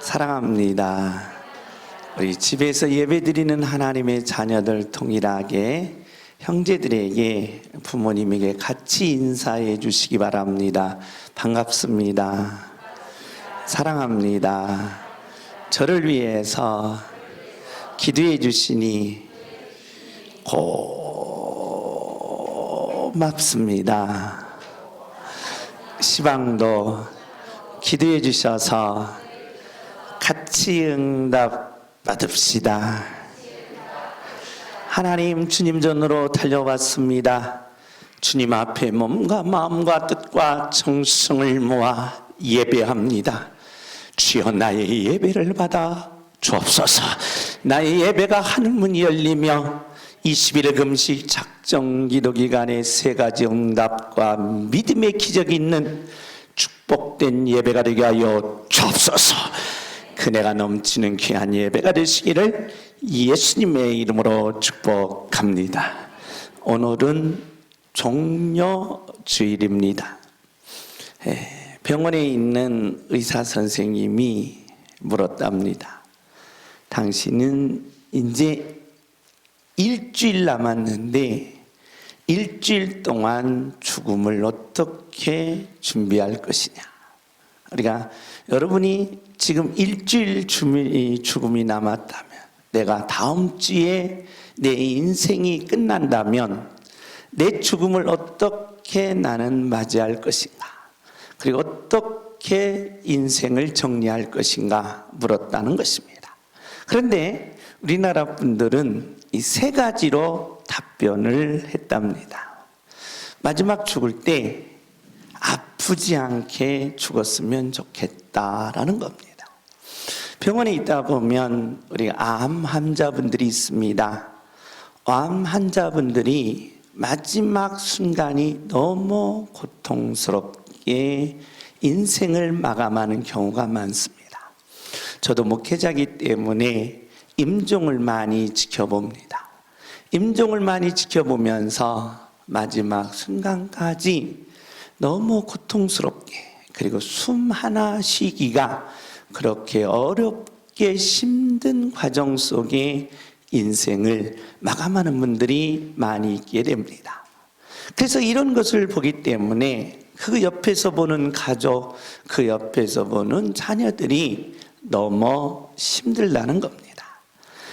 사랑합니다. 우리 집에서 예배드리는 하나님의 자녀들 동일하게 형제들에게 부모님에게 같이 인사해 주시기 바랍니다. 반갑습니다. 사랑합니다. 저를 위해서 기도해 주시니 고맙습니다. 시방도 기도해 주셔서 같이 응답 받읍시다. 하나님, 주님 전으로 달려왔습니다. 주님 앞에 몸과 마음과 뜻과 정성을 모아 예배합니다. 주여, 나의 예배를 받아 주옵소서. 나의 예배가 하늘문이 열리며 21일 금식 작정 기도 기간에 세 가지 응답과 믿음의 기적이 있는 축복된 예배가 되게 하여 주옵소서. 은혜가 넘치는 귀한 예배가 되시기를 예수님의 이름으로 축복합니다. 오늘은 종려주일입니다. 병원에 있는 의사 선생님이 물었답니다. 당신은 이제 일주일 남았는데 일주일 동안 죽음을 어떻게 준비할 것이냐. 그러니까 여러분이 지금 일주일 죽음이 남았다면, 내가 다음 주에 내 인생이 끝난다면 내 죽음을 어떻게 나는 맞이할 것인가, 그리고 어떻게 인생을 정리할 것인가 물었다는 것입니다. 그런데 우리나라 분들은 이 세 가지로 답변을 했답니다. 마지막 죽을 때 아프지 않게 죽었으면 좋겠다라는 겁니다. 병원에 있다 보면 우리가 암 환자분들이 있습니다. 암 환자분들이 마지막 순간이 너무 고통스럽게 인생을 마감하는 경우가 많습니다. 저도 목회자이기 때문에 임종을 많이 지켜봅니다. 임종을 많이 지켜보면서 마지막 순간까지 너무 고통스럽게, 그리고 숨 하나 쉬기가 그렇게 어렵게 힘든 과정 속에 인생을 마감하는 분들이 많이 있게 됩니다. 그래서 이런 것을 보기 때문에 그 옆에서 보는 가족, 그 옆에서 보는 자녀들이 너무 힘들다는 겁니다.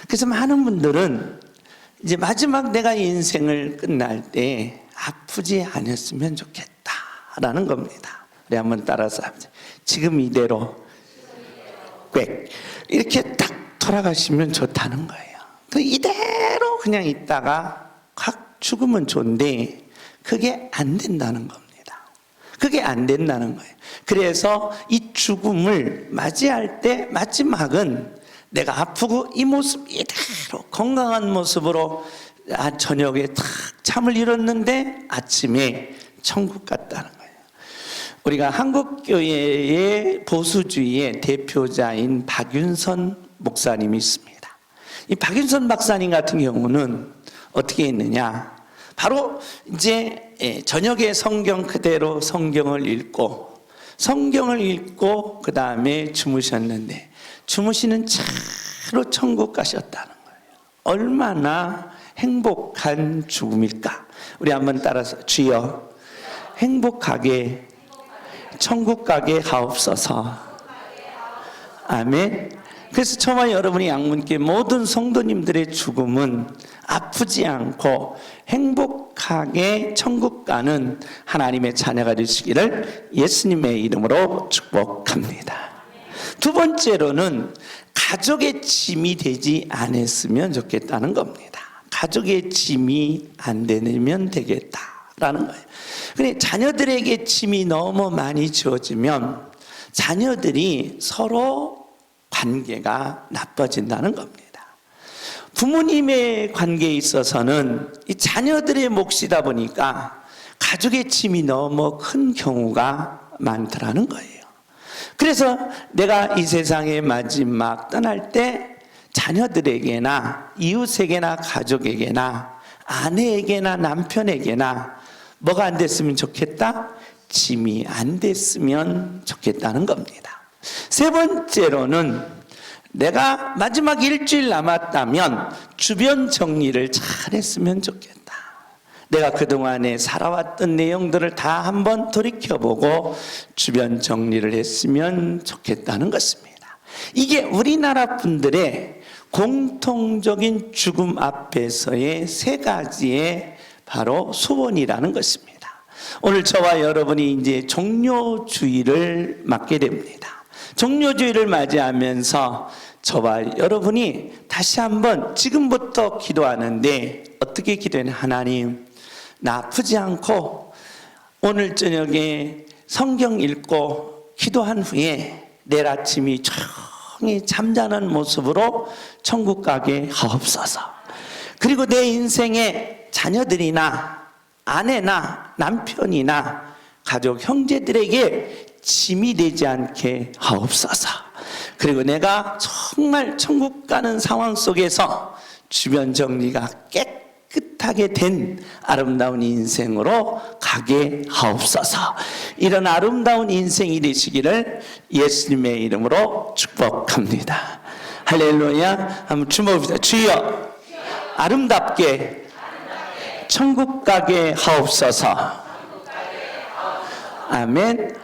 그래서 많은 분들은 이제 마지막 내가 인생을 끝날 때 아프지 않았으면 좋겠다라는 겁니다. 우리 한번 따라서 합시다. 지금 이대로 꽥 이렇게 딱 돌아가시면 좋다는 거예요. 이대로 그냥 있다가 확 죽으면 좋은데 그게 안 된다는 겁니다. 그게 안 된다는 거예요. 그래서 이 죽음을 맞이할 때 마지막은 내가 아프고 이 모습 이대로 건강한 모습으로 저녁에 탁 잠을 이뤘는데 아침에 천국 갔다는 거예요. 우리가 한국교회의 보수주의의 대표자인 박윤선 목사님이 있습니다. 이 박윤선 박사님 같은 경우는 어떻게 했느냐, 바로 이제 저녁에 성경 그대로 성경을 읽고 그 다음에 주무셨는데 주무시는 차로 천국 가셨다는 거예요. 얼마나 행복한 죽음일까? 우리 한번 따라서, 주여 행복하게 천국 가게 하옵소서. 아멘. 그래서 저와 여러분이 양문께 모든 성도님들의 죽음은 아프지 않고 행복하게 천국 가는 하나님의 자녀가 되시기를 예수님의 이름으로 축복합니다. 두 번째로는 가족의 짐이 되지 않았으면 좋겠다는 겁니다. 가족의 짐이 안 되면 되겠다라는 거예요. 근데 자녀들에게 짐이 너무 많이 지어지면 자녀들이 서로 관계가 나빠진다는 겁니다. 부모님의 관계에 있어서는 이 자녀들의 몫이다 보니까 가족의 짐이 너무 큰 경우가 많더라는 거예요. 그래서 내가 이 세상의 마지막 떠날 때 자녀들에게나 이웃에게나 가족에게나 아내에게나 남편에게나 뭐가 안 됐으면 좋겠다? 짐이 안 됐으면 좋겠다는 겁니다. 세 번째로는 내가 마지막 일주일 남았다면 주변 정리를 잘 했으면 좋겠다. 내가 그동안에 살아왔던 내용들을 다 한번 돌이켜보고 주변 정리를 했으면 좋겠다는 것입니다. 이게 우리나라 분들의 공통적인 죽음 앞에서의 세 가지의 바로 소원이라는 것입니다. 오늘 저와 여러분이 이제 종료주일을 맞게 됩니다. 종료주일을 맞이하면서 저와 여러분이 다시 한번 지금부터 기도하는데 어떻게 기도하냐. 하나님, 나 아프지 않고 오늘 저녁에 성경 읽고 기도한 후에 내일 아침이 조용히 잠자는 모습으로 천국 가게 하옵소서. 그리고 내 인생의 자녀들이나 아내나 남편이나 가족 형제들에게 짐이 되지 않게 하옵소서. 그리고 내가 정말 천국 가는 상황 속에서 주변 정리가 깨끗하게 된 아름다운 인생으로 가게 하옵소서. 이런 아름다운 인생이 되시기를 예수님의 이름으로 축복합니다. 할렐루야. 한번 주목합시다. 주여, 아름답게 천국 가게 하옵소서. 아멘.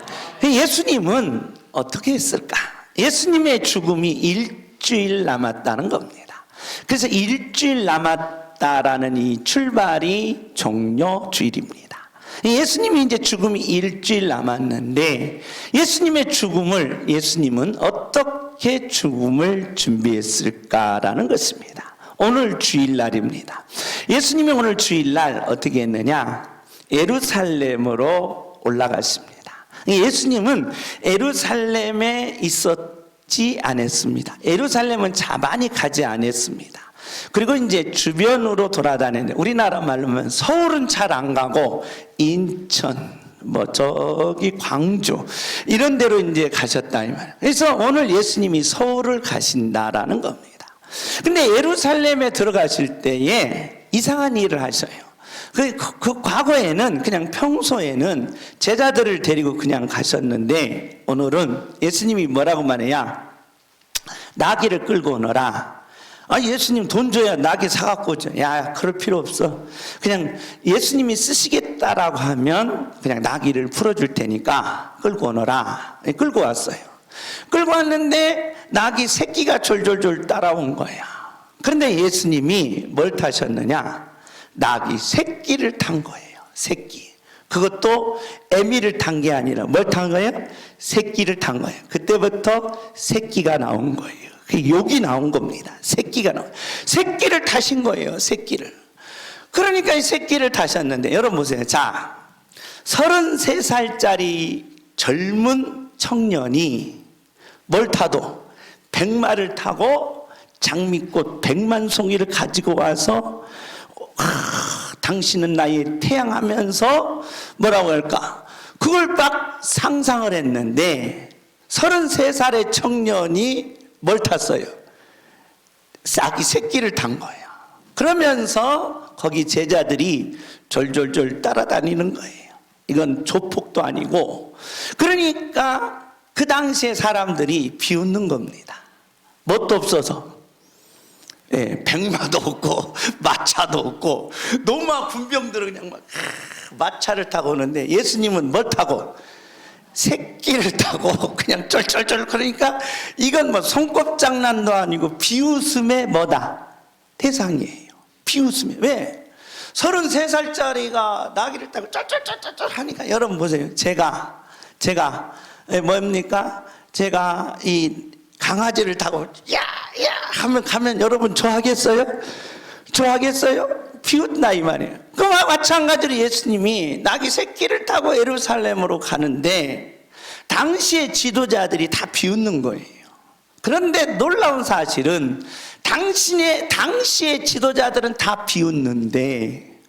예수님은 어떻게 했을까? 예수님의 죽음이 일주일 남았다는 겁니다. 그래서 일주일 남았다라는 이 출발이 종료주일입니다. 예수님이 이제 죽음이 일주일 남았는데 예수님은 어떻게 죽음을 준비했을까라는 것입니다. 오늘 주일날입니다. 예수님이 오늘 주일날 어떻게 했느냐? 예루살렘으로 올라갔습니다. 예수님은 예루살렘에 있었지 않았습니다. 예루살렘은 많이 가지 않았습니다. 그리고 이제 주변으로 돌아다니는데 우리나라 말로 하면 서울은 잘 안 가고 인천, 저기 광주 이런 데로 이제 가셨다 이 말이에요. 그래서 오늘 예수님이 서울을 가신다라는 겁니다. 근데 예루살렘에 들어가실 때에 이상한 일을 하셔요. 그 과거에는 그냥 평소에는 제자들을 데리고 그냥 가셨는데 오늘은 예수님이 뭐라고 말해야 나귀를 끌고 오너라. 예수님 돈 줘야 나귀 사갖고 오죠. 야, 그럴 필요 없어. 그냥 예수님이 쓰시겠다라고 하면 그냥 나귀를 풀어줄 테니까 끌고 오너라. 끌고 왔어요. 끌고 왔는데 나귀 새끼가 졸졸졸 따라온 거야. 그런데 예수님이 뭘 타셨느냐? 나귀 새끼를 탄 거예요. 새끼. 그것도 애미를 탄 게 아니라 뭘 탄 거예요? 새끼를 탄 거예요. 그때부터 새끼가 나온 거예요. 욕이 나온 겁니다. 새끼가 나온. 새끼를 타신 거예요. 새끼를. 그러니까 이 새끼를 타셨는데 여러분 보세요. 자, 33살짜리 젊은 청년이 뭘 타도 백마를 타고 장미꽃 100만 송이를 가지고 와서 당신은 나의 태양하면서 뭐라고 할까? 그걸 막 상상을 했는데 33살의 청년이 뭘 탔어요? 싹이 새끼를 탄 거예요. 그러면서 거기 제자들이 졸졸졸 따라다니는 거예요. 이건 조폭도 아니고. 그러니까 그 당시에 사람들이 비웃는 겁니다. 뭣도 없어서. 백마도 없고 마차도 없고 노마 군병들은 그냥 막 마차를 타고 오는데 예수님은 뭘 타고? 새끼를 타고 그냥 쩔쩔쩔. 그러니까 이건 뭐 손꼽장난도 아니고 비웃음의 뭐다? 대상이에요. 비웃음이. 왜? 33살짜리가 나귀를 타고 쩔쩔쩔쩔 하니까 여러분 보세요. 제가 뭡니까? 제가 이 강아지를 타고 야야 하면 가면 여러분 좋아하겠어요? 좋아하겠어요? 비웃나 이 말이에요. 그와 마찬가지로 예수님이 나귀 새끼를 타고 예루살렘으로 가는데 당시의 지도자들이 다 비웃는 거예요. 그런데 놀라운 사실은 당시의 지도자들은 다 비웃는데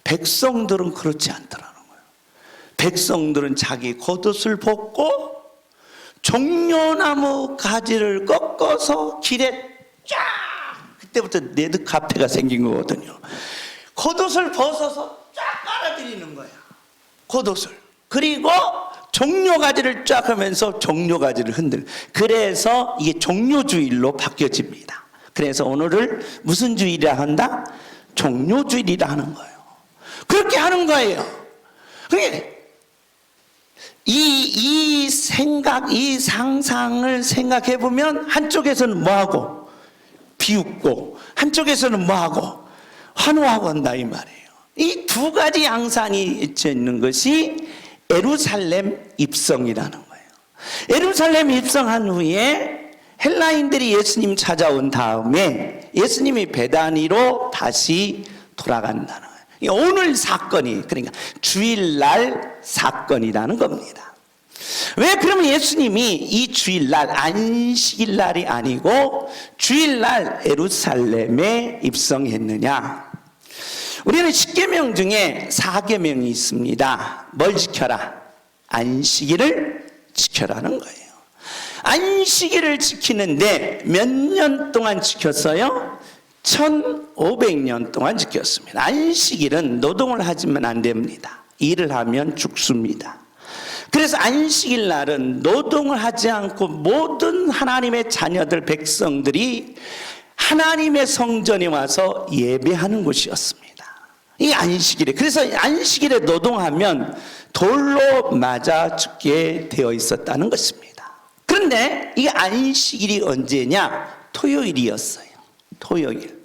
백성들은 그렇지 않더라는 거예요. 백성들은 자기 겉옷을 벗고 종려나무 가지를 꺾어서 길에 쫙, 그때부터 레드카페가 생긴 거거든요. 겉옷을 벗어서 쫙 깔아드리는 거야. 겉옷을. 그리고 종료가지를 쫙 하면서 종료가지를 흔들. 그래서 이게 종료주일로 바뀌어집니다. 그래서 오늘을 무슨 주일이라 한다? 종료주일이라 하는 거예요. 그렇게 하는 거예요. 그게 이 생각, 이 상상을 생각해 보면 한쪽에서는 뭐하고 비웃고 한쪽에서는 뭐하고 환호하고 한다 이 말이에요. 이 두 가지 양상이 있는 것이 예루살렘 입성이라는 거예요. 예루살렘 입성한 후에 헬라인들이 예수님 찾아온 다음에 예수님이 베다니로 다시 돌아간다는 거예요. 오늘 사건이 그러니까 주일날 사건이라는 겁니다. 왜 그러면 예수님이 이 주일날 안식일날이 아니고 주일날 예루살렘에 입성했느냐? 우리는 10계명 중에 4계명이 있습니다. 뭘 지켜라? 안식일을 지켜라는 거예요. 안식일을 지키는데 몇 년 동안 지켰어요? 1500년 동안 지켰습니다. 안식일은 노동을 하지만 안 됩니다. 일을 하면 죽습니다. 그래서 안식일 날은 노동을 하지 않고 모든 하나님의 자녀들 백성들이 하나님의 성전에 와서 예배하는 곳이었습니다. 이 안식일에. 그래서 안식일에 노동하면 돌로 맞아 죽게 되어 있었다는 것입니다. 그런데 이 안식일이 언제냐? 토요일이었어요. 토요일.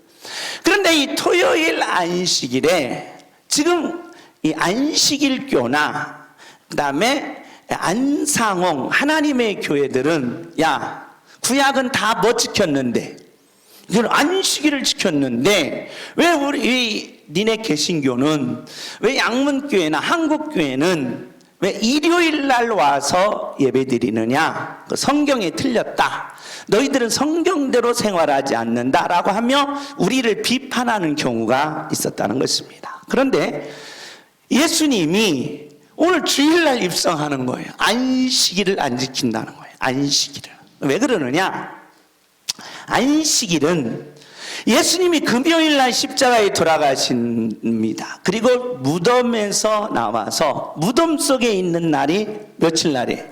그런데 이 토요일 안식일에 지금 이 안식일교나 그 다음에 안상홍 하나님의 교회들은 야 구약은 다 뭐 지켰는데 이건 안식일을 지켰는데 왜 우리 니네 개신교는 왜 양문교회나 한국교회는 왜 일요일 날 와서 예배드리느냐? 그 성경에 틀렸다. 너희들은 성경대로 생활하지 않는다라고 하며 우리를 비판하는 경우가 있었다는 것입니다. 그런데 예수님이 오늘 주일날 입성하는 거예요. 안식일을 안 지킨다는 거예요. 안식일을. 왜 그러느냐? 안식일은 예수님이 금요일날 십자가에 돌아가십니다. 그리고 무덤에서 나와서 무덤 속에 있는 날이 며칠 날이에요?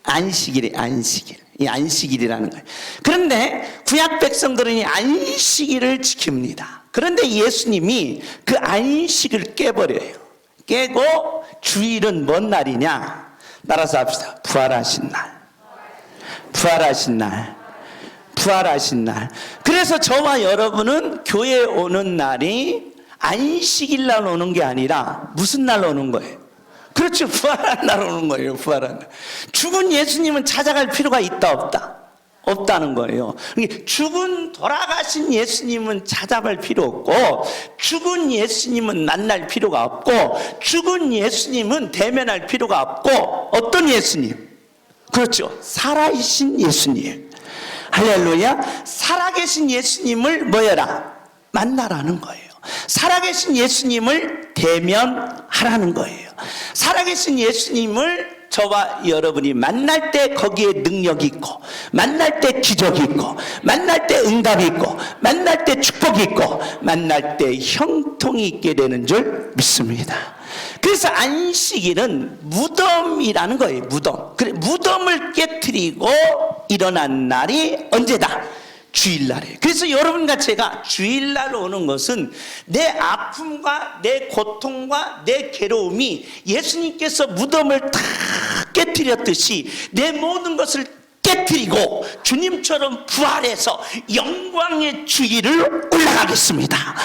안식일이에요. 안식일. 이 안식일이라는 거예요. 그런데 구약 백성들은 이 안식일을 지킵니다. 그런데 예수님이 그 안식을 깨버려요. 깨고 주일은 뭔 날이냐? 따라서 합시다. 부활하신 날. 부활하신 날. 부활하신 날. 그래서 저와 여러분은 교회에 오는 날이 안식일 날 오는 게 아니라 무슨 날 오는 거예요? 그렇죠. 부활한 날 오는 거예요. 부활한 날. 죽은 예수님은 찾아갈 필요가 있다 없다? 없다는 거예요. 죽은 돌아가신 예수님은 찾아갈 필요 없고 죽은 예수님은 만날 필요가 없고 죽은 예수님은 대면할 필요가 없고 어떤 예수님? 그렇죠. 살아계신 예수님. 할렐루야. 살아계신 예수님을 뭐여라? 만나라는 거예요. 살아계신 예수님을 대면하라는 거예요. 살아계신 예수님을 저와 여러분이 만날 때 거기에 능력이 있고 만날 때 기적이 있고 만날 때 응답이 있고 만날 때 축복이 있고 만날 때 형통이 있게 되는 줄 믿습니다. 그래서 안식일은 무덤이라는 거예요. 무덤. 그래, 무덤을 깨트리고 일어난 날이 언제다? 주일날이에요. 그래서 여러분과 제가 주일날 오는 것은 내 아픔과 내 고통과 내 괴로움이 예수님께서 무덤을 다 깨트렸듯이 내 모든 것을 깨트리고 주님처럼 부활해서 영광의 주일을 올라가겠습니다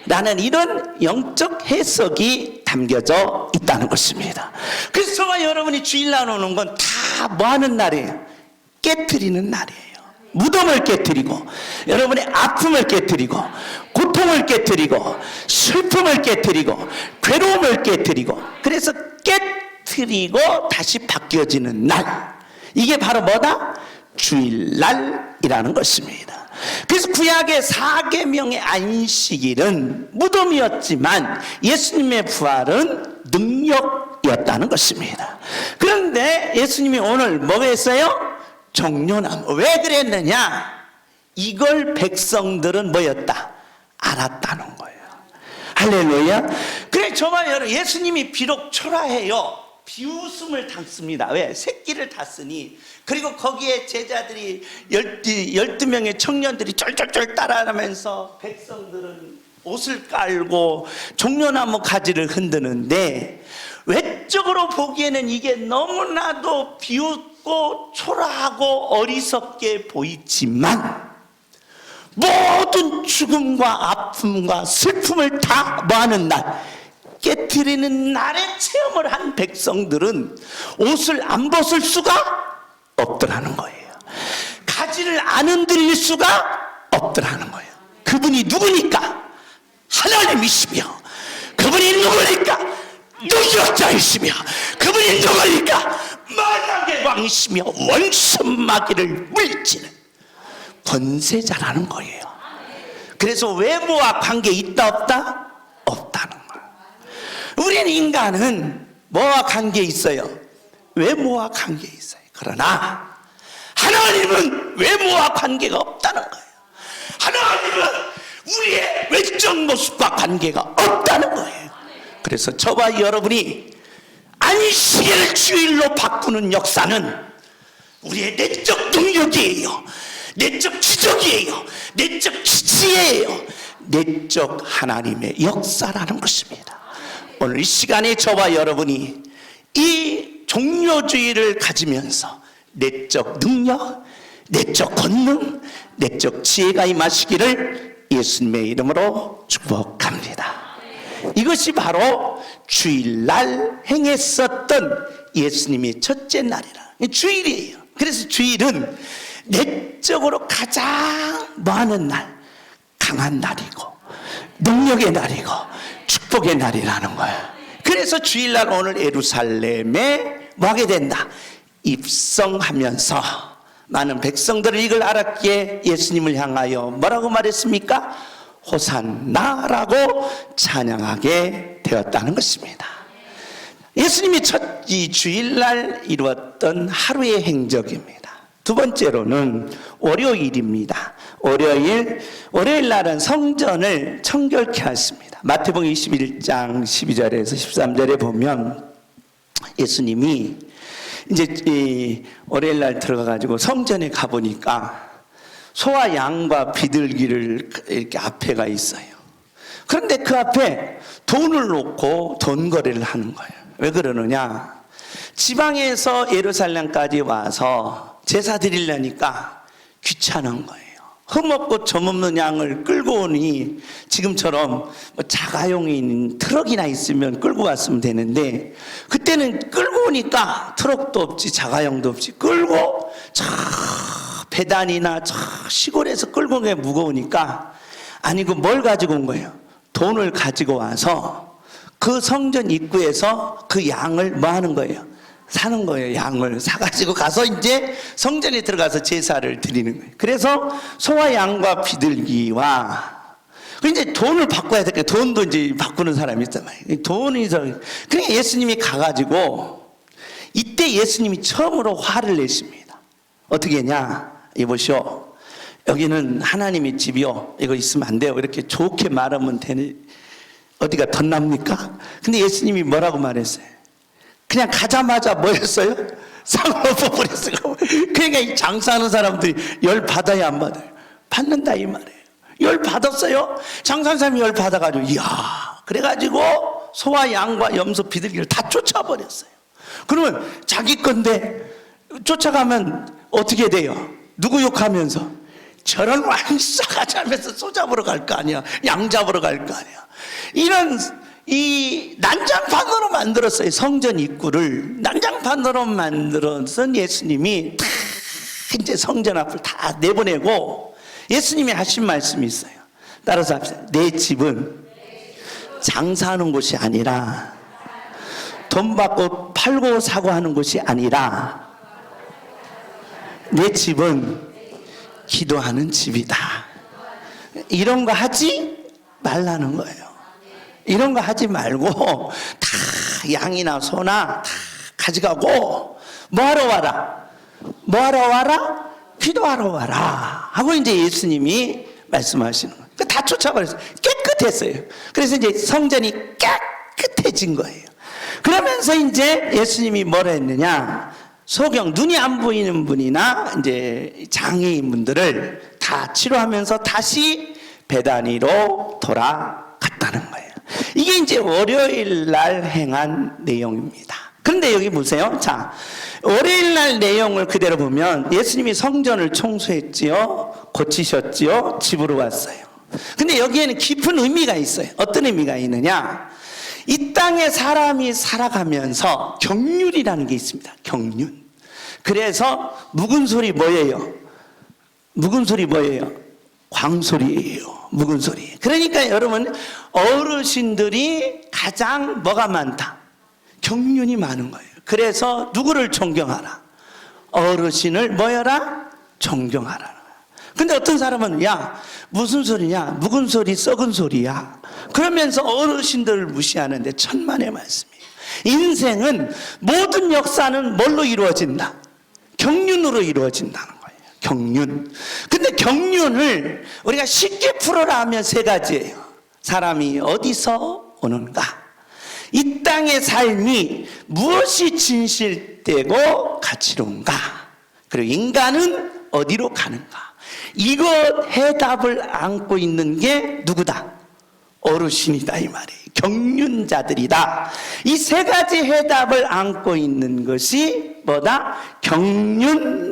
라는 이런 영적 해석이 담겨져 있다는 것입니다. 그래서 저와 여러분이 주일날 오는 건 다 뭐 하는 날이에요? 깨트리는 날이에요. 무덤을 깨트리고 여러분의 아픔을 깨트리고 고통을 깨트리고 슬픔을 깨트리고 괴로움을 깨트리고 그래서 깨트리고 다시 바뀌어지는 날, 이게 바로 뭐다? 주일날이라는 것입니다. 그래서 구약의 4계명의 안식일은 무덤이었지만 예수님의 부활은 능력이었다는 것입니다. 그런데 예수님이 오늘 뭐가 했어요? 종료나무. 왜 그랬느냐? 이걸 백성들은 뭐였다? 알았다는 거예요. 할렐루야. 그래 저와 여러분, 예수님이 비록 초라해요. 비웃음을 당습니다. 왜? 새끼를 탔으니. 그리고 거기에 제자들이 12명의 청년들이 쫄쫄쫄 따라하면서 백성들은 옷을 깔고 종려나무 가지를 흔드는데, 외적으로 보기에는 이게 너무나도 비웃고 초라하고 어리석게 보이지만, 모든 죽음과 아픔과 슬픔을 다 뭐하는 날, 깨트리는 날의 체험을 한 백성들은 옷을 안 벗을 수가 없더라는 거예요. 가지를 안 흔들릴 수가 없더라는 거예요. 그분이 누구니까? 하나님이시며, 그분이 누구니까? 능력자이시며, 그분이 누구니까? 만왕의 왕이시며 원수마귀를 물리치는 권세자라는 거예요. 그래서 외모와 관계 있다 없다? 없다는 거예요. 우리는 인간은 뭐와 관계 있어요? 외모와 관계 있어요. 그러나 하나님은 외모와 관계가 없다는 거예요. 하나님은 우리의 외적 모습과 관계가 없다는 거예요. 그래서 저와 여러분이 안식일 주일로 바꾸는 역사는 우리의 내적 능력이에요. 내적 지적이에요. 내적 지혜예요. 내적 하나님의 역사라는 것입니다. 오늘 이 시간에 저와 여러분이 이 종료주의를 가지면서 내적 능력, 내적 권능, 내적 지혜가 임하시기를 예수님의 이름으로 축복합니다. 이것이 바로 주일날 행했었던 예수님의 첫째 날이라. 주일이에요. 그래서 주일은 내적으로 가장 많은 날, 강한 날이고 능력의 날이고 축복의 날이라는 거예요. 그래서 주일날 오늘 예루살렘에 뭐 하게 된다? 입성하면서 많은 백성들은 이걸 알았기에 예수님을 향하여 뭐라고 말했습니까? 호산나라고 찬양하게 되었다는 것입니다. 예수님이 첫 이 주일날 이루었던 하루의 행적입니다. 두 번째로는 월요일입니다. 월요일 날은 성전을 청결케 하십니다. 마태복음 21장 12절에서 13절에 보면 예수님이 이제 이 월요일 날 들어가가지고 성전에 가보니까 소와 양과 비둘기를 이렇게 앞에가 있어요. 그런데 그 앞에 돈을 놓고 돈 거래를 하는 거예요. 왜 그러느냐? 지방에서 예루살렘까지 와서 제사 드리려니까 귀찮은 거예요. 흠없고 점없는 양을 끌고 오니 지금처럼 뭐 자가용이 있는 트럭이나 있으면 끌고 갔으면 되는데, 그때는 끌고 오니까 트럭도 없지 자가용도 없지, 끌고 저 배단이나 저 시골에서 끌고 온 게 무거우니까, 아니고 뭘 가지고 온 거예요? 돈을 가지고 와서 그 성전 입구에서 그 양을 뭐 하는 거예요? 사는 거예요. 양을 사가지고 가서 이제 성전에 들어가서 제사를 드리는 거예요. 그래서 소와 양과 비둘기와, 이제 돈을 바꿔야 될까? 돈도 이제 바꾸는 사람이 있단 말이에요. 돈이 그러니까 예수님이 가가지고 이때 예수님이 처음으로 화를 내십니다. 어떻게 했냐? 이보시오. 여기는 하나님의 집이요. 이거 있으면 안 돼요. 이렇게 좋게 말하면 되니 어디가 덧납니까? 근데 예수님이 뭐라고 말했어요? 그냥 가자마자 뭐 했어요? 상을 엎어버렸어요. 그러니까 이 장사하는 사람들이 열 받아야 안 받아요? 받는다 이 말이에요. 열 받았어요. 장사하는 사람이 열 받아가지고 이야, 그래가지고 소와 양과 염소 비둘기를 다 쫓아버렸어요. 그러면 자기 건데 쫓아가면 어떻게 돼요? 누구 욕하면서? 저런 왕싸가지 하면서 소 잡으러 갈 거 아니야, 양 잡으러 갈 거 아니야. 이런 이 난장판으로 만들었어요. 성전 입구를 난장판으로 만들어서 예수님이 다 이제 성전 앞을 다 내보내고 예수님이 하신 말씀이 있어요. 따라서 합시다. 내 집은 장사하는 곳이 아니라, 돈 받고 팔고 사고 하는 곳이 아니라, 내 집은 기도하는 집이다. 이런 거 하지 말라는 거예요. 이런 거 하지 말고 다 양이나 소나 다 가져가고 뭐하러 와라? 뭐하러 와라? 기도하러 와라 하고 이제 예수님이 말씀하시는 거예요. 다 쫓아버렸어요. 깨끗했어요. 그래서 이제 성전이 깨끗해진 거예요. 그러면서 이제 예수님이 뭐라 했느냐? 소경, 눈이 안 보이는 분이나 이제 장애인분들을 다 치료하면서 다시 베다니로 돌아갔다는 거예요. 이게 이제 월요일 날 행한 내용입니다. 그런데 여기 보세요. 자, 월요일 날 내용을 그대로 보면 예수님이 성전을 청소했지요, 고치셨지요, 집으로 왔어요. 근데 여기에는 깊은 의미가 있어요. 어떤 의미가 있느냐? 이 땅에 사람이 살아가면서 경륜이라는 게 있습니다. 경륜. 그래서 묵은 소리 뭐예요? 묵은 소리 뭐예요? 광소리예요. 묵은 소리. 그러니까 여러분, 어르신들이 가장 뭐가 많다? 경륜이 많은 거예요. 그래서 누구를 존경하라? 어르신을 뭐여라? 존경하라. 근데 어떤 사람은 야, 무슨 소리냐? 묵은 소리, 썩은 소리야. 그러면서 어르신들을 무시하는데 천만의 말씀이에요. 인생은 모든 역사는 뭘로 이루어진다? 경륜으로 이루어진다는 거예요. 경륜. 근데 경륜을 우리가 쉽게 풀어라 하면 세 가지예요. 사람이 어디서 오는가? 이 땅의 삶이 무엇이 진실되고 가치로운가? 그리고 인간은 어디로 가는가? 이것 해답을 안고 있는 게 누구다? 어르신이다 이 말이에요. 경륜자들이다. 이 세 가지 해답을 안고 있는 것이 뭐다?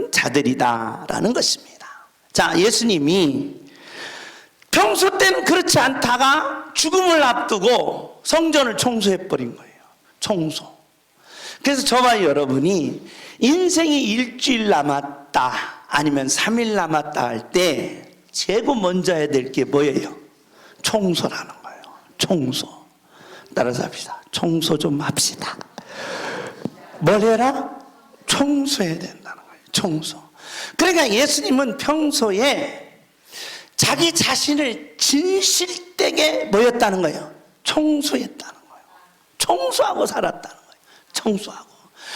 경륜자들이다라는 것입니다. 자, 예수님이 평소 때는 그렇지 않다가 죽음을 앞두고 성전을 청소해버린 거예요. 청소. 그래서 저와 여러분이 인생이 일주일 남았다 아니면 3일 남았다 할 때 제일 먼저 해야 될 게 뭐예요? 청소라는 거예요. 청소. 따라서 합시다. 청소 좀 합시다. 뭘 해라? 청소해야 된다는 거예요. 청소. 그러니까 예수님은 평소에 자기 자신을 진실되게 뭐였다는 거예요? 청소했다는 거예요. 청소하고 살았다는 거예요. 청소하고.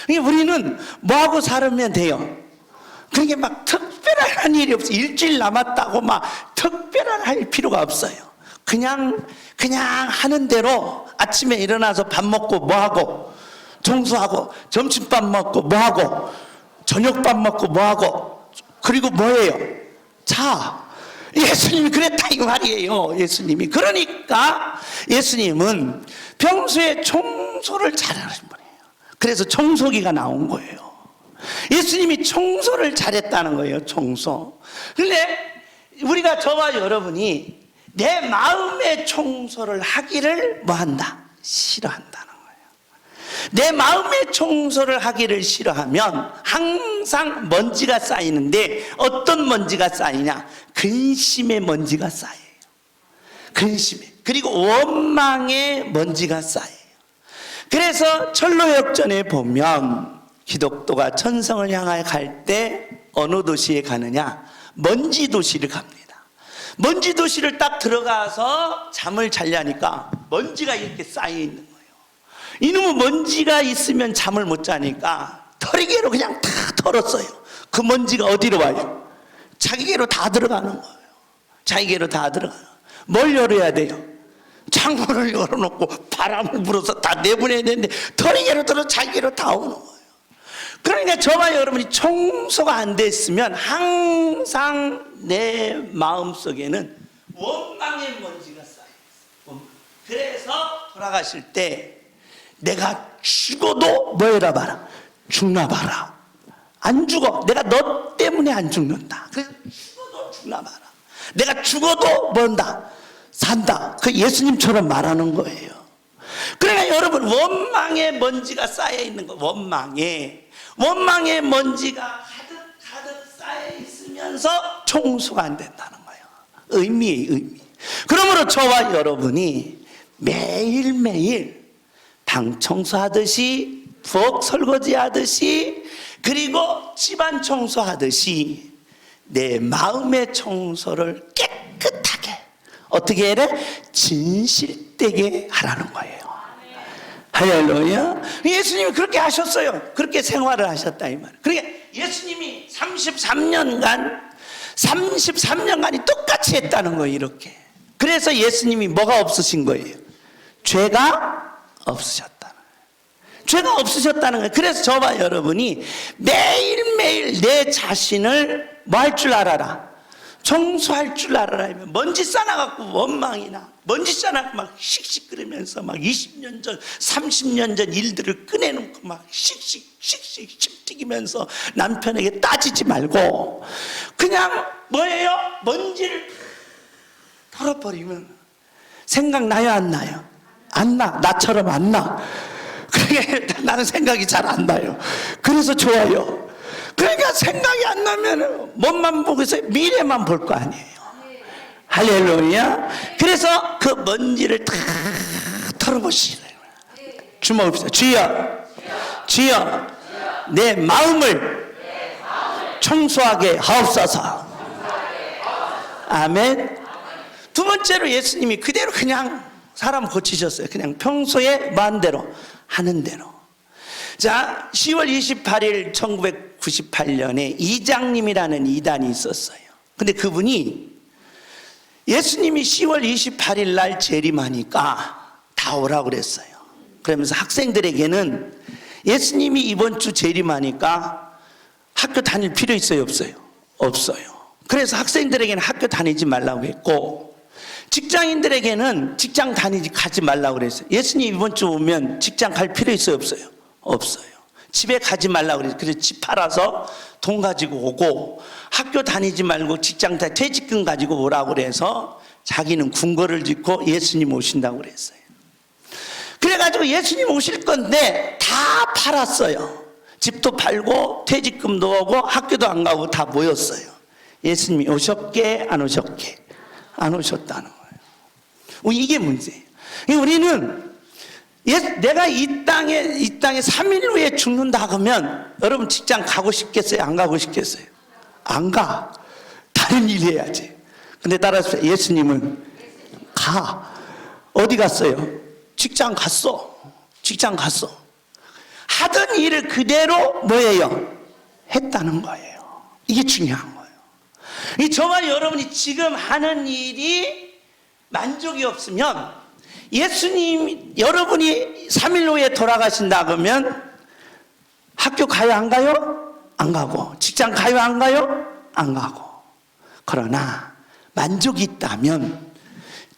그러니까 우리는 뭐하고 살면 돼요? 그게 막 특별한 일이 없어요. 일주일 남았다고 막 특별한 할 필요가 없어요. 그냥 하는 대로 아침에 일어나서 밥 먹고 뭐하고 청소하고 점심밥 먹고 뭐하고 저녁밥 먹고 뭐하고 그리고 뭐예요? 자, 예수님이 그랬다 이 말이에요. 예수님이. 그러니까 예수님은 평소에 청소를 잘하는 분이에요. 그래서 청소기가 나온 거예요. 예수님이 청소를 잘했다는 거예요. 청소. 근데 우리가 저와 여러분이 내 마음의 청소를 하기를 뭐한다? 싫어한다는 거예요. 내 마음의 청소를 하기를 싫어하면 항상 먼지가 쌓이는데 어떤 먼지가 쌓이냐? 근심의 먼지가 쌓여요. 근심의. 그리고 원망의 먼지가 쌓여요. 그래서 철로역전에 보면 기독교가 천성을 향하여 갈 때 어느 도시에 가느냐? 먼지 도시를 갑니다. 먼지 도시를 딱 들어가서 잠을 자려니까 먼지가 이렇게 쌓여 있는 거예요. 이놈은 먼지가 있으면 잠을 못 자니까 털이개로 그냥 다 털었어요. 그 먼지가 어디로 와요? 자기개로 다 들어가는 거예요. 자기개로 다 들어가는 거예요. 뭘 열어야 돼요? 창문을 열어놓고 바람을 불어서 다 내보내야 되는데 털이개로 들어 자기개로 다 오는 거예요. 그러니까 저와 여러분이 청소가 안 됐으면 항상 내 마음속에는 원망의 먼지가 쌓여있어요. 그래서 돌아가실 때 내가 죽어도 뭐 해라 봐라? 죽나 봐라. 안 죽어. 내가 너 때문에 안 죽는다. 그래서 죽어도 죽나 봐라. 내가 죽어도 뭔다? 산다. 그 예수님처럼 말하는 거예요. 그러니까 여러분 원망의 먼지가 쌓여있는 거. 원망의 먼지가 가득 쌓여있으면서 청소가 안 된다는 거예요. 의미. 그러므로 저와 여러분이 매일매일 방 청소하듯이 부엌 설거지하듯이 그리고 집안 청소하듯이 내 마음의 청소를 깨끗하게 어떻게 해야 돼? 진실되게 하라는 거예요. 할렐루야. 예수님이 그렇게 하셨어요. 그렇게 생활을 하셨다 이 말. 그러니까 예수님이 33년간이 똑같이 했다는 거예요. 이렇게. 그래서 예수님이 뭐가 없으신 거예요? 죄가 없으셨다는 거예요. 죄가 없으셨다는 거예요. 그래서 저와 여러분이 매일매일 내 자신을 뭐 할 줄 알아라? 청소할 줄 알아라. 하면 먼지 쌓아갖고 원망이나 먼지 쌓아갖고 막 씩씩거리면서 막 20년 전 30년 전 일들을 꺼내놓고 막 씩씩 튀기면서 남편에게 따지지 말고 그냥 뭐예요? 먼지를 털어버리면 생각나요 안 나요? 안 나. 나처럼 안 나. 그게 나는 생각이 잘 안 나요. 그래서 좋아요. 그러니까 생각이 안 나면 몸만 보고 있어요. 미래만 볼 거 아니에요. 할렐루야. 그래서 그 먼지를 다 털어보시래요. 주먹을 주여 내 마음을 청소하게 하옵소서. 아멘. 두 번째로 예수님이 그대로 그냥 사람 고치셨어요. 그냥 평소에 마음대로 하는 대로. 자, 10월 28일 1998년에 이장님이라는 이단이 있었어요. 근데 그분이 예수님이 10월 28일 날 재림하니까 다 오라고 그랬어요. 그러면서 학생들에게는 예수님이 이번 주 재림하니까 학교 다닐 필요 있어요 없어요? 없어요. 그래서 학생들에게는 학교 다니지 말라고 했고 직장인들에게는 직장 가지 말라고 그랬어요. 예수님 이번 주 오면 직장 갈 필요 있어요 없어요? 없어요. 집에 가지 말라고 그랬어요. 그래서 집 팔아서 돈 가지고 오고 학교 다니지 말고 직장 다 퇴직금 가지고 오라고 그래서 자기는 궁궐을 짓고 예수님 오신다고 그랬어요. 그래가지고 예수님 오실 건데 다 팔았어요. 집도 팔고 퇴직금도 오고 학교도 안 가고 다 모였어요. 예수님이 오셨게 안 오셨게? 안 오셨다는 거예요. 이게 문제예요. 우리는 내가 이 땅에 3일 후에 죽는다 그러면 여러분 직장 가고 싶겠어요? 안 가고 싶겠어요? 안 가. 다른 일 해야지. 근데 따라서 예수님은 가. 어디 갔어요? 직장 갔어. 직장 갔어. 하던 일을 그대로 뭐예요? 했다는 거예요. 이게 중요한 거예요. 이 저와 여러분이 지금 하는 일이 만족이 없으면 예수님 여러분이 3일 후에 돌아가신다 그러면 학교 가요 안 가요? 안 가고 직장 가요 안 가요? 안 가고. 그러나 만족이 있다면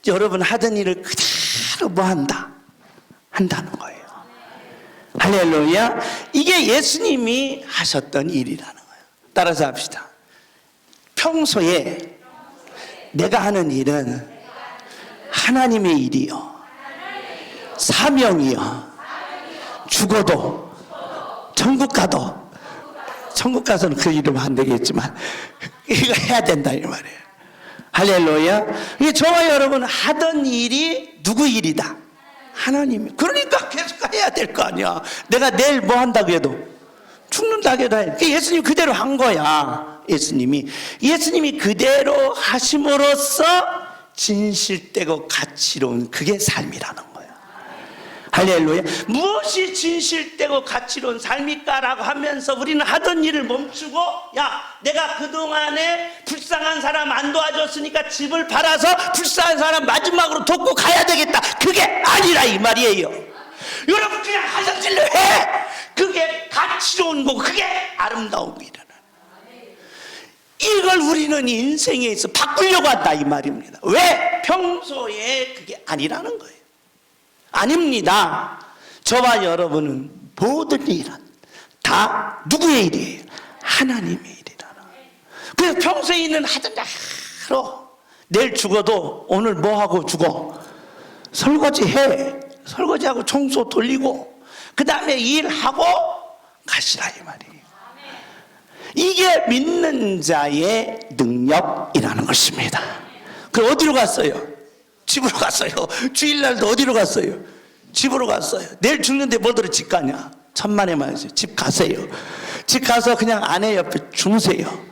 여러분 하던 일을 그대로 뭐 한다? 한다는 거예요. 할렐루야. 이게 예수님이 하셨던 일이라는 거예요. 따라서 합시다. 평소에 내가 하는 일은 하나님의 일이요 사명이요 죽어도 천국 가도 천국 가서는 그 이름 안 되겠지만 이거 해야 된다 이 말이에요. 할렐루야. 이게 저와 여러분 하던 일이 누구 일이다? 하나님. 그러니까 계속 해야 될 거 아니야. 내가 내일 뭐 한다고 해도 죽는다고 해도 해. 예수님 그대로 한 거야. 예수님이 그대로 하심으로써 진실되고 가치로운 그게 삶이라는 거예요. 할렐루야. 무엇이 진실되고 가치로운 삶일까라고 하면서 우리는 하던 일을 멈추고 야 내가 그동안에 불쌍한 사람 안 도와줬으니까 집을 팔아서 불쌍한 사람 마지막으로 돕고 가야 되겠다. 그게 아니라 이 말이에요. 여러분 그냥 하던 일로 해. 그게 가치로운 거고 그게 아름다움이라. 이걸 우리는 인생에 있어 바꾸려고 한다 이 말입니다. 왜? 평소에 그게 아니라는 거예요. 아닙니다. 저와 여러분은 모든 일은 다 누구의 일이에요? 하나님의 일이라는 거예요. 그래서 평소에 있는 하던 대로 내일 죽어도 오늘 뭐 하고 죽어? 설거지해. 설거지하고 청소 돌리고 그 다음에 일하고 가시라 이 말이에요. 이게 믿는 자의 능력이라는 것입니다. 그럼 어디로 갔어요? 집으로 갔어요. 주일날도 어디로 갔어요? 집으로 갔어요. 내일 죽는데 뭐들어 집 가냐? 천만에 말이죠. 집 가세요. 집 가서 그냥 아내 옆에 주무세요.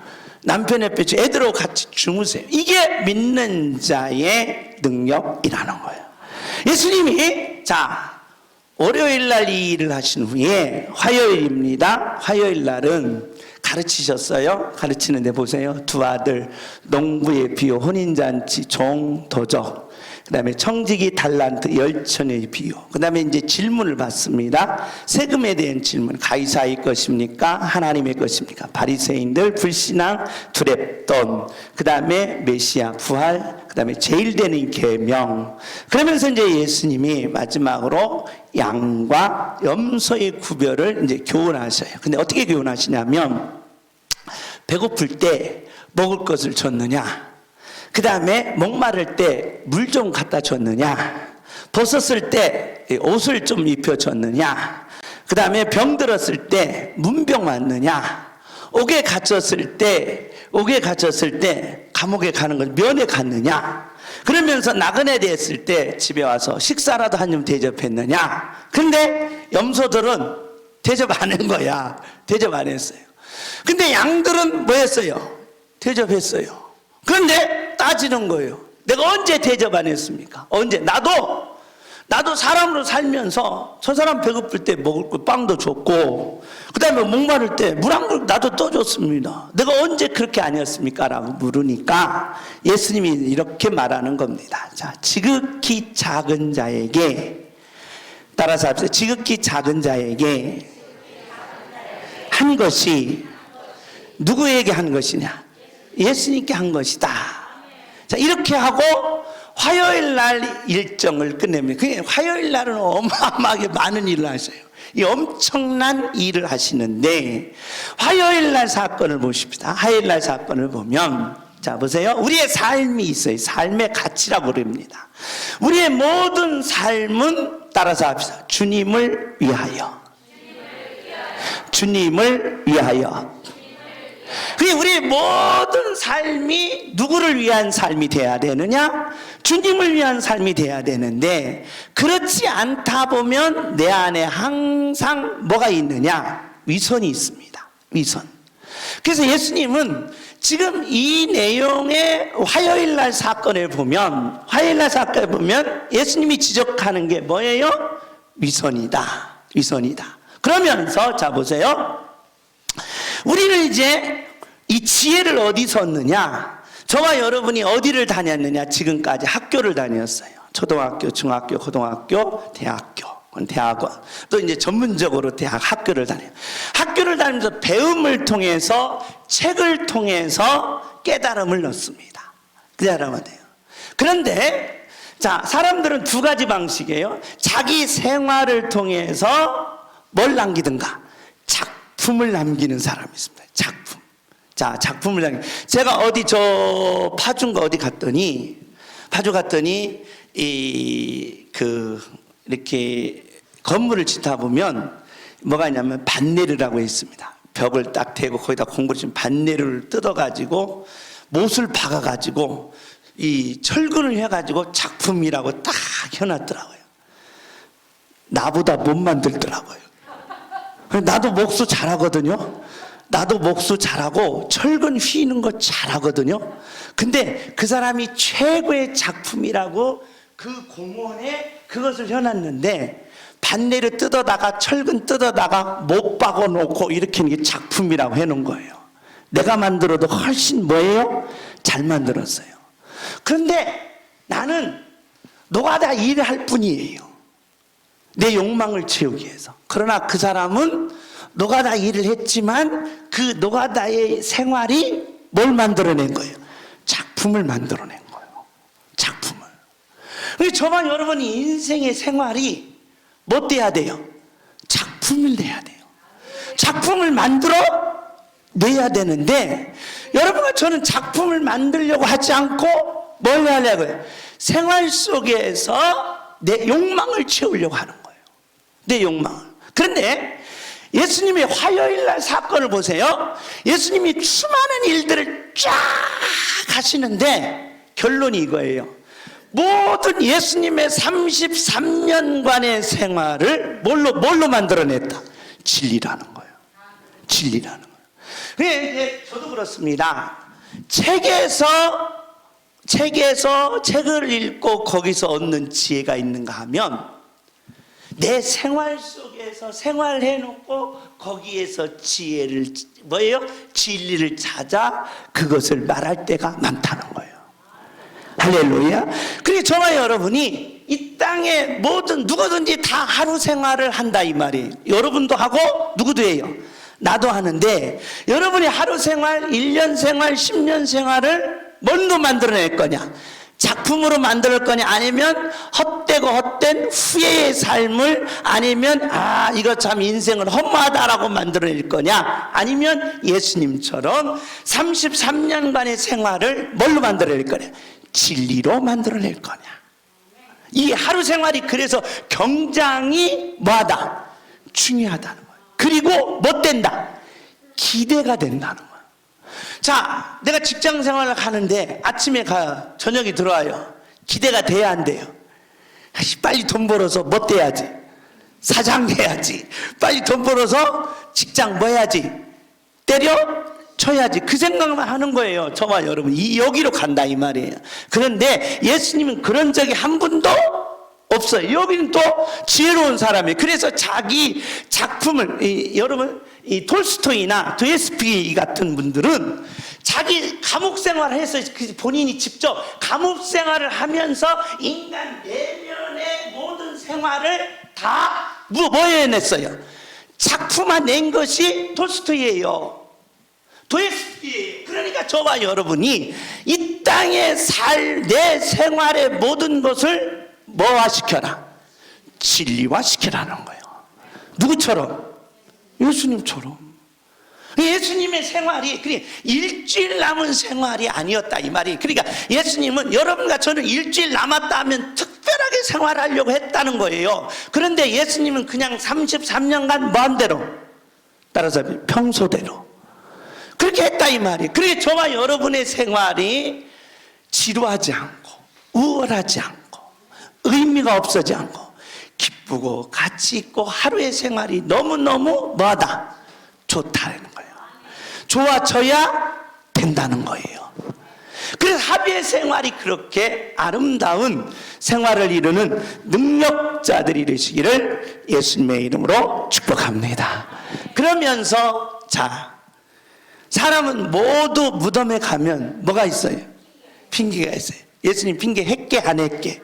남편 옆에 애들하고 같이 주무세요. 이게 믿는 자의 능력이라는 거예요. 예수님이 자 월요일 날 이 일을 하신 후에 화요일입니다. 화요일 날은 가르치셨어요. 가르치는데 보세요. 두 아들 농부의 비유 혼인잔치 종 도적 그다음에 청지기 달란트 열천의 비유. 그다음에 이제 질문을 받습니다. 세금에 대한 질문. 가이사의 것입니까? 하나님의 것입니까? 바리새인들 불신앙 두렙돈. 그다음에 메시아 부활. 그다음에 제일 되는 계명. 그러면서 이제 예수님이 마지막으로 양과 염소의 구별을 이제 교훈하셔요. 근데 어떻게 교훈하시냐면 배고플 때 먹을 것을 줬느냐? 그 다음에 목마를 때 물 좀 갖다 줬느냐? 벗었을 때 옷을 좀 입혀줬느냐? 그 다음에 병들었을 때 문병 왔느냐? 옥에 갇혔을 때 감옥에 가는 걸 면회 갔느냐? 그러면서 나그네 됐을 때 집에 와서 식사라도 한 점 대접했느냐? 근데 염소들은 대접 안 한 거야. 대접 안 했어요. 근데 양들은 뭐 했어요? 대접했어요. 그런데 따지는 거예요. 내가 언제 대접 안 했습니까? 언제? 나도 사람으로 살면서 저 사람 배고플 때 먹을 거 빵도 줬고, 그 다음에 목마를 때 물 한 그릇 나도 떠줬습니다. 내가 언제 그렇게 아니었습니까? 라고 물으니까 예수님이 이렇게 말하는 겁니다. 자, 지극히 작은 자에게, 따라서 합시다. 지극히 작은 자에게 한 것이 누구에게 한 것이냐? 예수님께 한 것이다. 자, 이렇게 하고 화요일 날 일정을 끝냅니다. 그게 화요일 날은 어마어마하게 많은 일을 하셔요. 이 엄청난 일을 하시는데, 화요일 날 사건을 보십시다. 화요일 날 사건을 보면, 자, 보세요. 우리의 삶이 있어요. 삶의 가치라고 그럽니다. 우리의 모든 삶은, 따라서 합시다. 주님을 위하여. 주님을 위하여. 그게 우리의 모든 삶이 누구를 위한 삶이 돼야 되느냐? 주님을 위한 삶이 돼야 되는데, 그렇지 않다 보면 내 안에 항상 뭐가 있느냐? 위선이 있습니다. 위선. 그래서 예수님은 지금 이 내용의 화요일 날 사건을 보면, 예수님이 지적하는 게 뭐예요? 위선이다. 위선이다. 그러면서 자 보세요. 우리는 이제 이 지혜를 어디서 얻느냐? 저와 여러분이 어디를 다녔느냐? 지금까지 학교를 다녔어요. 초등학교, 중학교, 고등학교, 대학원, 또 이제 전문적으로 학교를 다녀요. 학교를 다니면서 배움을 통해서, 책을 통해서 깨달음을 얻습니다. 깨달으면 돼요. 그런데 자, 사람들은 두 가지 방식이에요. 자기 생활을 통해서 뭘 남기든가? 작품을 남기는 사람이 있습니다. 작품. 자, 작품을 남기. 제가 어디 파주인가 어디 갔더니, 이렇게 건물을 짓다 보면 뭐가 있냐면 반네르라고 있습니다. 벽을 딱 대고 거기다 공구를 치면 반네르를 뜯어가지고 못을 박아가지고 이 철근을 해가지고 작품이라고 딱 해놨더라고요. 나보다 못 만들더라고요. 나도 목수 잘하거든요. 나도 목수 잘하고 철근 휘는 거 잘하거든요. 근데 그 사람이 최고의 작품이라고 그 공원에 그것을 해놨는데, 반네를 뜯어다가 철근 뜯어다가 못 박아놓고 이렇게 하는 게 작품이라고 해놓은 거예요. 내가 만들어도 훨씬 뭐예요? 잘 만들었어요. 그런데 나는 노가다 일을 할 뿐이에요. 내 욕망을 채우기 위해서. 그러나 그 사람은 노가다 일을 했지만 그 노가다의 생활이 뭘 만들어낸 거예요? 작품을 만들어낸 거예요. 작품을. 저만 여러분이 인생의 생활이 뭐 돼야 돼요? 작품을 내야 돼요. 작품을 만들어 내야 되는데, 여러분과 저는 작품을 만들려고 하지 않고 뭘 하려고요? 생활 속에서 내 욕망을 채우려고 하는 거예요. 내 욕망을. 그런데 예수님의 화요일 날 사건을 보세요. 예수님이 수많은 일들을 쫙 하시는데 결론이 이거예요. 모든 예수님의 33년간의 생활을 뭘로 만들어냈다? 진리라는 거예요. 진리라는 거예요. 그게 저도 그렇습니다. 책을 읽고 거기서 얻는 지혜가 있는가 하면, 내 생활 속에서 생활해놓고 거기에서 진리를 찾아 그것을 말할 때가 많다는 거예요. 할렐루야. 그리고 저와 여러분이 이 땅에 모든 누구든지 다 하루 생활을 한다 이 말이에요. 여러분도 하고 누구도 해요. 나도 하는데 여러분이 하루 생활, 1년 생활, 10년 생활을 뭘로 만들어낼 거냐? 작품으로 만들 거냐? 아니면 헛되고 헛된 후회의 삶을, 아니면 이거 참 인생은 험하다라고 만들어낼 거냐? 아니면 예수님처럼 33년간의 생활을 뭘로 만들어낼 거냐? 진리로 만들어낼 거냐? 이 하루 생활이 그래서 굉장히 뭐하다? 중요하다는 거예요. 그리고 뭐 된다? 기대가 된다는 거예요. 자, 내가 직장 생활을 하는데 아침에 가요. 저녁에 들어와요. 기대가 돼야 안 돼요? 빨리 돈 벌어서 뭐 돼야지? 사장 돼야지. 빨리 돈 벌어서 직장 뭐 해야지? 때려 쳐야지. 그 생각만 하는 거예요. 저와 여러분. 여기로 간다 이 말이에요. 그런데 예수님은 그런 적이 한 분도 없어요. 여기는 또 지혜로운 사람이에요. 그래서 자기 작품을, 여러분, 이 톨스토이나 도stoyevsky 같은 분들은 자기 감옥 생활을 해서 본인이 직접 감옥 생활을 하면서 인간 내면의 모든 생활을 다 뭐 해냈어요? 작품화 낸 것이 톨스토이예요. 도stoyevsky예요. 그러니까 저와 여러분이 이 땅에 내 생활의 모든 것을 뭐화시켜라? 진리화시키라는 거예요. 누구처럼? 예수님처럼. 예수님의 생활이 일주일 남은 생활이 아니었다 이 말이. 그러니까 예수님은 여러분과 저는 일주일 남았다 하면 특별하게 생활하려고 했다는 거예요. 그런데 예수님은 그냥 33년간 마음대로, 따라서 평소대로 그렇게 했다 이 말이. 그러니까 저와 여러분의 생활이 지루하지 않고 우월하지 않고 의미가 없어지 않고 기쁘고 가치 있고 하루의 생활이 너무너무 뭐하다? 좋다는 거예요. 좋아져야 된다는 거예요. 그래서 합의 생활이 그렇게 아름다운 생활을 이루는 능력자들이 되시기를 예수님의 이름으로 축복합니다. 그러면서 자, 사람은 모두 무덤에 가면 뭐가 있어요? 핑계가 있어요. 예수님 핑계 했게 안 했게?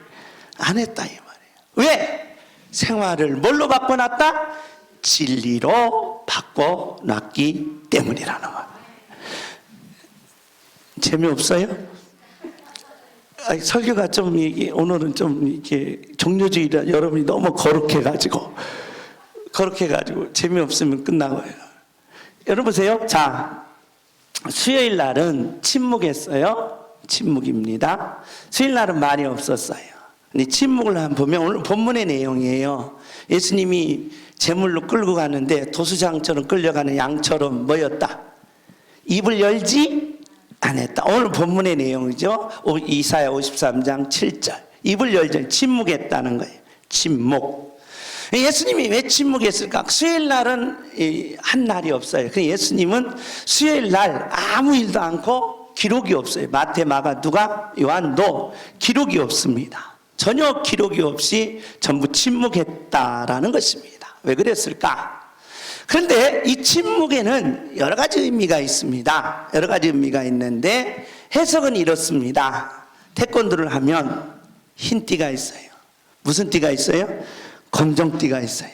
안 했다 이 말이에요. 왜? 생활을 뭘로 바꿔놨다? 진리로 바꿔놨기 때문이라는 거예요. 재미없어요? 설교가 좀 오늘은 좀 이렇게 종료주의라 여러분이 너무 거룩해가지고 재미없으면 끝나고요. 여러분 보세요. 자, 수요일 날은 침묵했어요. 침묵입니다. 수요일 날은 말이 없었어요. 근데 침묵을 한번 보면 오늘 본문의 내용이에요. 예수님이 제물로 끌고 가는데 도수장처럼 끌려가는 양처럼 뭐였다? 입을 열지 않았다. 오늘 본문의 내용이죠. 이사야 53장 7절. 입을 열지 침묵했다는 거예요. 침묵. 예수님이 왜 침묵했을까? 수요일 날은 한 날이 없어요. 예수님은 수요일 날 아무 일도 않고 기록이 없어요. 마태, 마가, 누가, 요한도 기록이 없습니다. 전혀 기록이 없이 전부 침묵했다라는 것입니다. 왜 그랬을까? 그런데 이 침묵에는 여러 가지 의미가 있습니다. 여러 가지 의미가 있는데 해석은 이렇습니다. 태권도를 하면 흰 띠가 있어요. 무슨 띠가 있어요? 검정띠가 있어요.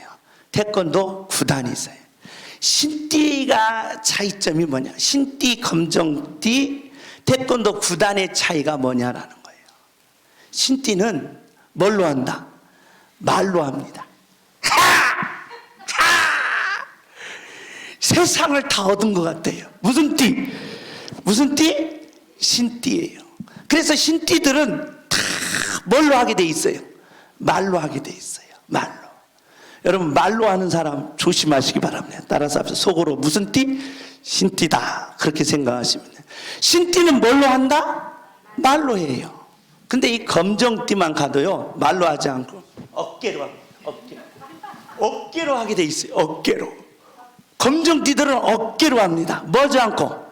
태권도 구단이 있어요. 흰띠가 차이점이 뭐냐? 흰띠, 검정띠, 태권도 구단의 차이가 뭐냐라는 거예요. 흰띠는 뭘로 한다? 말로 합니다. 세상을 다 얻은 것 같아요. 무슨 띠? 무슨 띠? 흰띠예요. 그래서 흰띠들은 다 뭘로 하게 돼 있어요? 말로 하게 돼 있어요. 말로. 여러분 말로 하는 사람 조심하시기 바랍니다. 따라서 속으로 무슨 띠? 흰띠다. 그렇게 생각하시면 돼요. 흰띠는 뭘로 한다? 말로 해요. 근데 이 검정띠만 가도요 말로 하지 않고 어깨로 합니다. 어깨로 하게 돼 있어요. 어깨로. 검정띠들은 어깨로 합니다. 뭐지 않고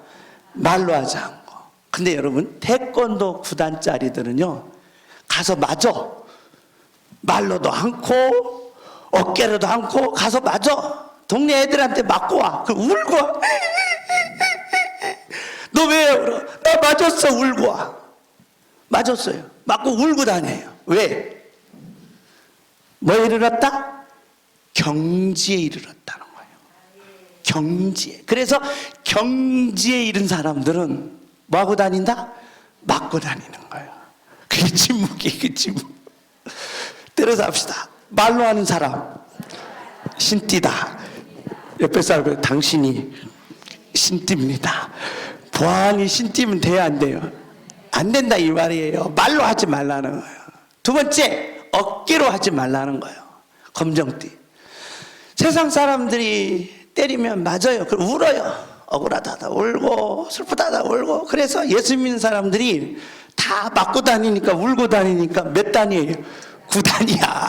말로 하지 않고. 근데 여러분 태권도 9단짜리들은요 가서 맞아. 말로도 않고 어깨로도 않고 가서 맞아. 동네 애들한테 맞고 와. 그럼 울고 와. 너 왜 울어? 나 맞았어. 울고 와. 맞았어요. 맞고 울고 다녀요. 왜? 뭐에 이르렀다? 경지에 이르렀다는 거예요. 경지에. 그래서 경지에 이른 사람들은 뭐하고 다닌다? 맞고 다니는 거예요. 그게 침묵이에요. 그 침묵. 때려서 합시다. 말로 하는 사람 신띠다. 옆에 사람은 당신이 신띠입니다. 보안이 신띠면 돼야 안 돼요? 안 된다 이 말이에요. 말로 하지 말라는 거예요. 두 번째, 어깨로 하지 말라는 거예요. 검정띠. 세상 사람들이 때리면 맞아요. 그럼 울어요. 억울하다 울고 슬프다 울고. 그래서 예수 믿는 사람들이 다 맞고 다니니까 울고 다니니까 몇 단이에요? 9단이야.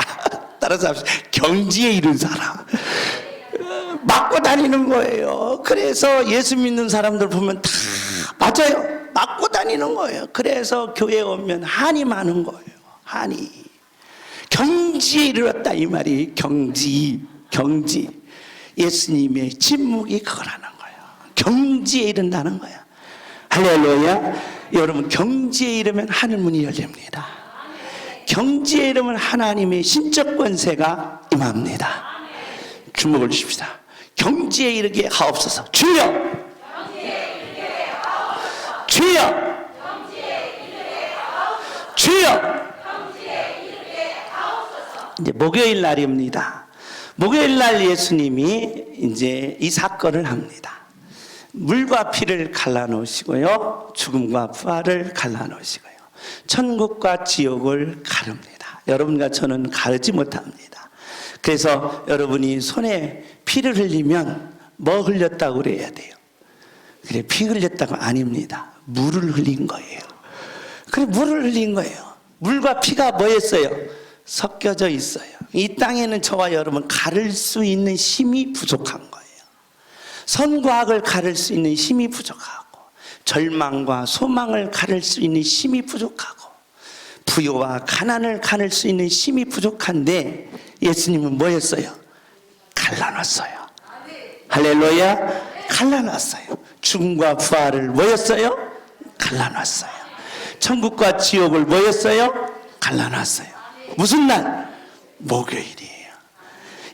따라서 합시다. 경지에 이른 사람. 맞고 다니는 거예요. 그래서 예수 믿는 사람들 보면 다 맞아요. 맞고 다니는 거예요. 그래서 교회에 오면 한이 많은 거예요. 한이. 경지에 이르렀다 이 말이. 경지. 예수님의 침묵이 그거라는 거예요. 경지에 이른다는 거예요. 할렐루야. 여러분, 경지에 이르면 하늘문이 열립니다. 경지에 이르면 하나님의 신적 권세가 임합니다. 주목을 주십시다. 경지에 이르게 하옵소서. 주여, 주여, 주여. 이제 목요일 날입니다. 목요일 날 예수님이 이제 이 사건을 합니다. 물과 피를 갈라놓으시고요, 죽음과 부활을 갈라놓으시고요, 천국과 지옥을 가릅니다. 여러분과 저는 가르지 못합니다. 그래서 여러분이 손에 피를 흘리면 뭐 흘렸다고 그래야 돼요? 그래, 피 흘렸다고 아닙니다. 물을 흘린 거예요. 그래, 물을 흘린 거예요. 물과 피가 뭐였어요? 섞여져 있어요. 이 땅에는 저와 여러분 가를 수 있는 힘이 부족한 거예요. 선과 악을 가를 수 있는 힘이 부족하고, 절망과 소망을 가를 수 있는 힘이 부족하고, 부요와 가난을 가를 수 있는 힘이 부족한데 예수님은 뭐였어요? 갈라놨어요. 할렐루야. 갈라놨어요. 죽음과 부활을 뭐였어요? 갈라놨어요. 천국과 지옥을 뭐였어요? 갈라놨어요. 무슨 날? 목요일이에요.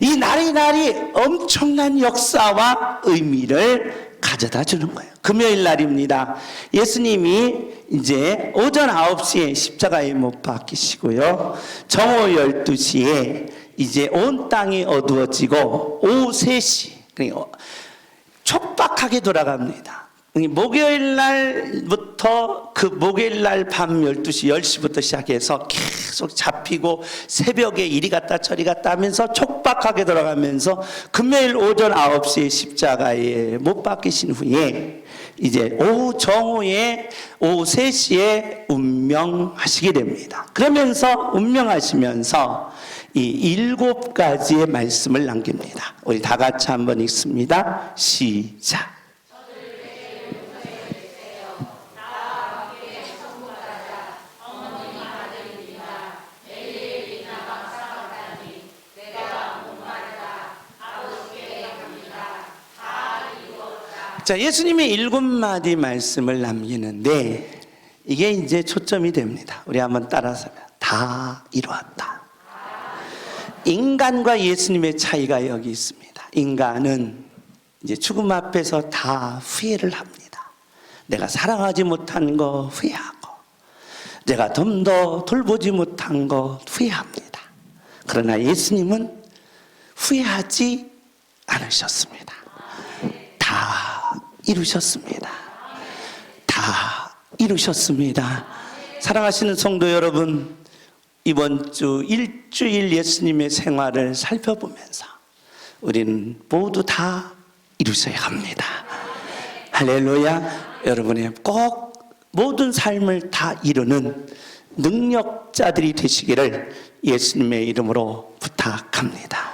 이 날이 엄청난 역사와 의미를 가져다 주는 거예요. 금요일 날입니다. 예수님이 이제 오전 9시에 십자가에 못 박히시고요, 정오 12시에 이제 온 땅이 어두워지고 오후 3시 촉박하게 돌아갑니다. 목요일 날부터 그 목요일 날 밤 12시, 10시부터 시작해서 계속 잡히고 새벽에 이리 갔다 저리 갔다 하면서 촉박하게 돌아가면서 금요일 오전 9시에 십자가에 못 박히신 후에 이제 오후 정오에 오후 3시에 운명하시게 됩니다. 그러면서 운명하시면서 이 7가지의 말씀을 남깁니다. 우리 다 같이 한번 읽습니다. 시작. 자, 예수님이 7마디 말씀을 남기는데 이게 이제 초점이 됩니다. 우리 한번 따라서 다 이루었다. 인간과 예수님의 차이가 여기 있습니다. 인간은 이제 죽음 앞에서 다 후회를 합니다. 내가 사랑하지 못한 거 후회하고, 내가 좀 더 돌보지 못한 거 후회합니다. 그러나 예수님은 후회하지 않으셨습니다. 다 이루셨습니다. 다 이루셨습니다. 사랑하시는 성도 여러분, 이번 주 일주일 예수님의 생활을 살펴보면서 우리는 모두 다 이루셔야 합니다. 할렐루야. 여러분의 꼭 모든 삶을 다 이루는 능력자들이 되시기를 예수님의 이름으로 부탁합니다.